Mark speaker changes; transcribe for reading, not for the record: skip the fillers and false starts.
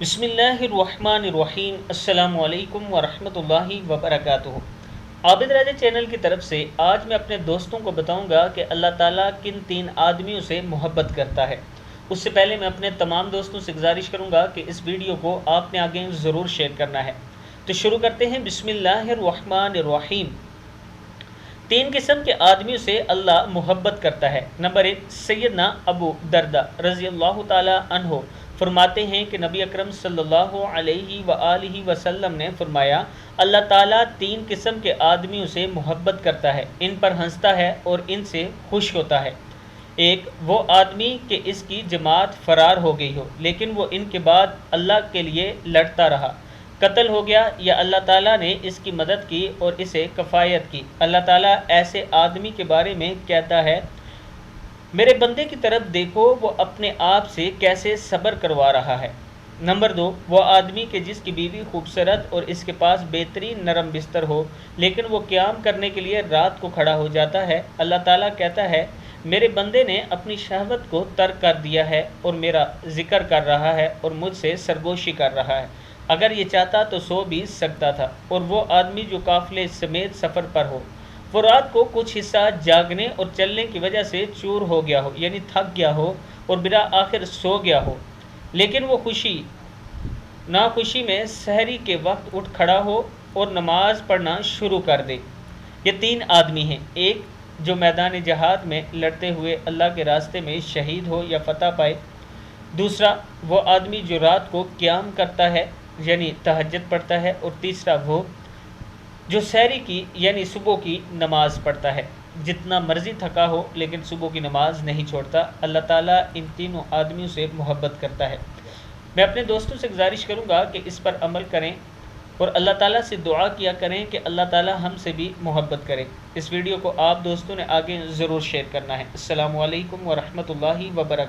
Speaker 1: بسم اللہ الرحمن الرحیم۔ السلام علیکم ورحمۃ اللہ وبرکاتہ۔ عابد راجہ چینل کی طرف سے آج میں اپنے دوستوں کو بتاؤں گا کہ اللہ تعالیٰ کن 3 آدمیوں سے محبت کرتا ہے۔ اس سے پہلے میں اپنے تمام دوستوں سے گزارش کروں گا کہ اس ویڈیو کو آپ نے آگے ضرور شیئر کرنا ہے۔ تو شروع کرتے ہیں۔ بسم اللہ الرحمن الرحیم۔ 3 قسم کے آدمیوں سے اللہ محبت کرتا ہے۔ نمبر 1، سیدنا ابو دردہ رضی اللہ تعالی عنہ فرماتے ہیں کہ نبی اکرم صلی اللہ علیہ وآلہ وسلم نے فرمایا، اللہ تعالیٰ 3 قسم کے آدمیوں سے محبت کرتا ہے، ان پر ہنستا ہے اور ان سے خوش ہوتا ہے۔ 1، وہ آدمی کہ اس کی جماعت فرار ہو گئی ہو لیکن وہ ان کے بعد اللہ کے لیے لڑتا رہا، قتل ہو گیا یا اللہ تعالیٰ نے اس کی مدد کی اور اسے کفایت کی۔ اللہ تعالیٰ ایسے آدمی کے بارے میں کہتا ہے، میرے بندے کی طرف دیکھو وہ اپنے آپ سے کیسے صبر کروا رہا ہے۔ نمبر 2، وہ آدمی کہ جس کی بیوی خوبصورت اور اس کے پاس بہترین نرم بستر ہو لیکن وہ قیام کرنے کے لیے رات کو کھڑا ہو جاتا ہے۔ اللہ تعالیٰ کہتا ہے، میرے بندے نے اپنی شہوت کو ترک کر دیا ہے اور میرا ذکر کر رہا ہے اور مجھ سے سرگوشی کر رہا ہے، اگر یہ چاہتا تو سو بھی سکتا تھا۔ اور وہ آدمی جو قافلے سمیت سفر پر ہو، وہ رات کو کچھ حصہ جاگنے اور چلنے کی وجہ سے چور ہو گیا ہو یعنی تھک گیا ہو اور بالآخر سو گیا ہو، لیکن وہ ناخوشی میں سحری کے وقت اٹھ کھڑا ہو اور نماز پڑھنا شروع کر دے۔ یہ 3 آدمی ہیں۔ 1، جو میدان جہاد میں لڑتے ہوئے اللہ کے راستے میں شہید ہو یا فتح پائے۔ 2، وہ آدمی جو رات کو قیام کرتا ہے یعنی تہجد پڑھتا ہے۔ اور 3، وہ جو سحری کی یعنی صبح کی نماز پڑھتا ہے، جتنا مرضی تھکا ہو لیکن صبح کی نماز نہیں چھوڑتا۔ اللہ تعالیٰ ان تینوں آدمیوں سے محبت کرتا ہے۔ میں اپنے دوستوں سے گزارش کروں گا کہ اس پر عمل کریں اور اللہ تعالیٰ سے دعا کیا کریں کہ اللہ تعالیٰ ہم سے بھی محبت کرے۔ اس ویڈیو کو آپ دوستوں نے آگے ضرور شیئر کرنا ہے۔ السلام علیکم ورحمۃ اللہ وبرکاتہ۔